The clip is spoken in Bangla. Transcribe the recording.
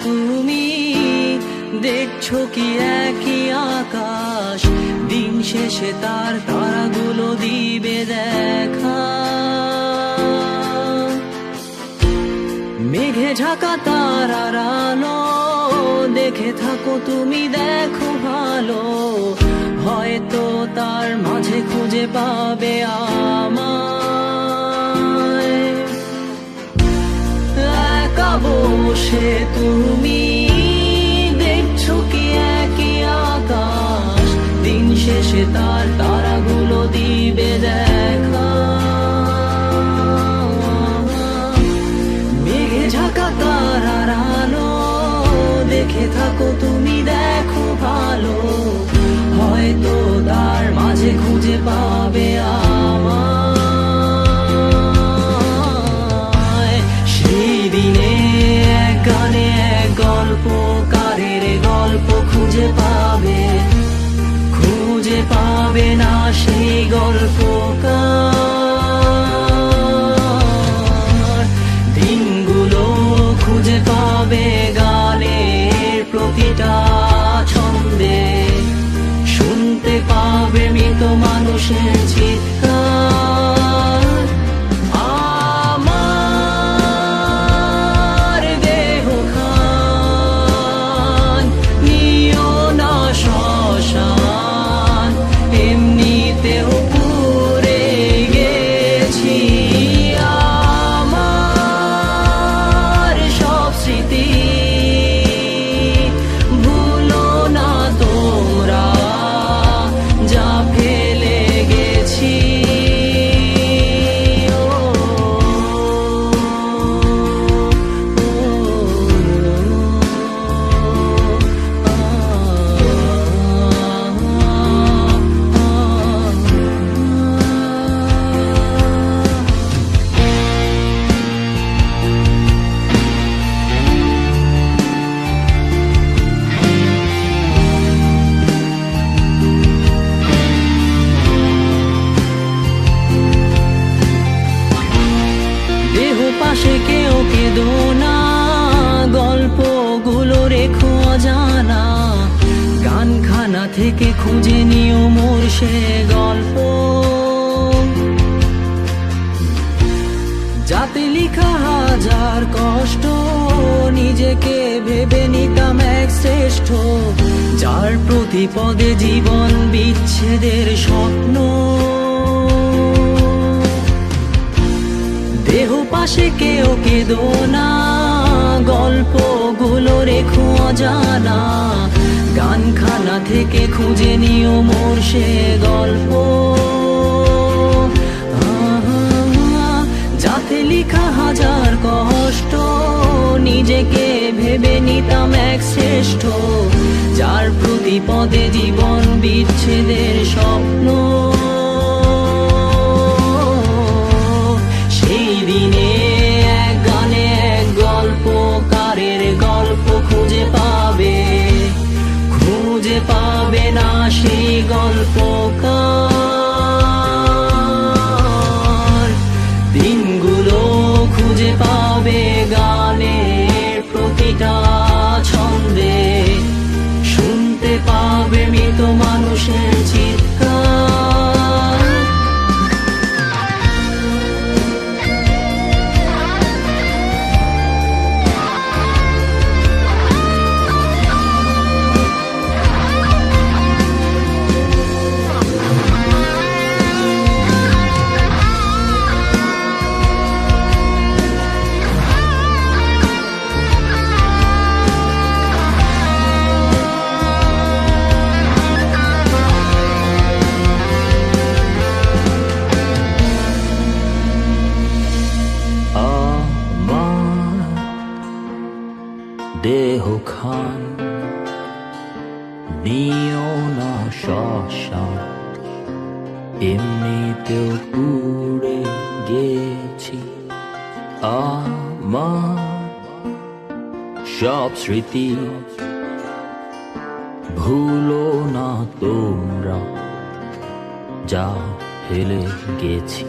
তুমি দেখছো কি একই আকাশ, দিন শেষে তার তারাগুলো দিবে দেখা। মেঘে ঢাকা তারার আলো দেখে থাকো তুমি, দেখো ভালো, হয়তো তার মাঝে খুঁজে পাবে আমায়। একা বসে তুমি দেখছো কি একই আকাশ, দিন শেষে তার তারাগুলো দিবে দেখা। মেঘে ঢাকা তারার আলো দেখে থাকো তুমি, দেখো ভালো, হয়তো তার মাঝে খুঁজে পাবে আমায়। সেই দিনে এক গানে এক গল্পকারের গল্প খুঁজে পাবে, খুঁজে পাবে না সেই গল্পকার। দিনগুলো খুঁজে পাবে গানের প্রতিটা ছন্দে, শুনতে পাবে মৃত মানুষের চিৎকার। আমার দেহ খান নিও না শ্মশান, এমনিতেও পুড়ে গেছি। আমার সব স্মৃতি ভুলো না তোমরা, যা ফেলে গেছি। পাশে কেউ কেঁদো না, গল্পগুলো রেখো অজানা, গানখানা থেকে খুঁজে নিও মোর সে গল্প, যাতে লিখা হাজার কষ্ট নিজেকে ভেবে নিতাম এক শ্রেষ্ঠ, যার প্রতি পদে জীবন বিচ্ছেদের স্বপ্ন। দেহ পাশে কেউ কেঁদো না, গল্পগুলো রেখো অজানা, গানখানা থেকে খুঁজে নিও মোর সে গল্প, যাতে লিখা হাজার কষ্ট নিজেকে ভেবে নিতাম এক শ্রেষ্ঠ, যার প্রতি পদে জীবন বিচ্ছেদের স্বপ্ন। সেই দিনে এক গানে এক গল্পকারের গল্প খুঁজে পাবে, খুঁজে পাবে না সেই গল্পকার। দিনগুলো খুঁজে পাবে গানের প্রতিটা ছন্দে, শুনতে পাবে মৃত মানুষের চিৎকার। দেহ খান নিও না শ্মশান, এমনিতেও পুড়ে গেছি। আমার সব স্মৃতি ভুলো না তোমরা, যা ফেলে গেছি।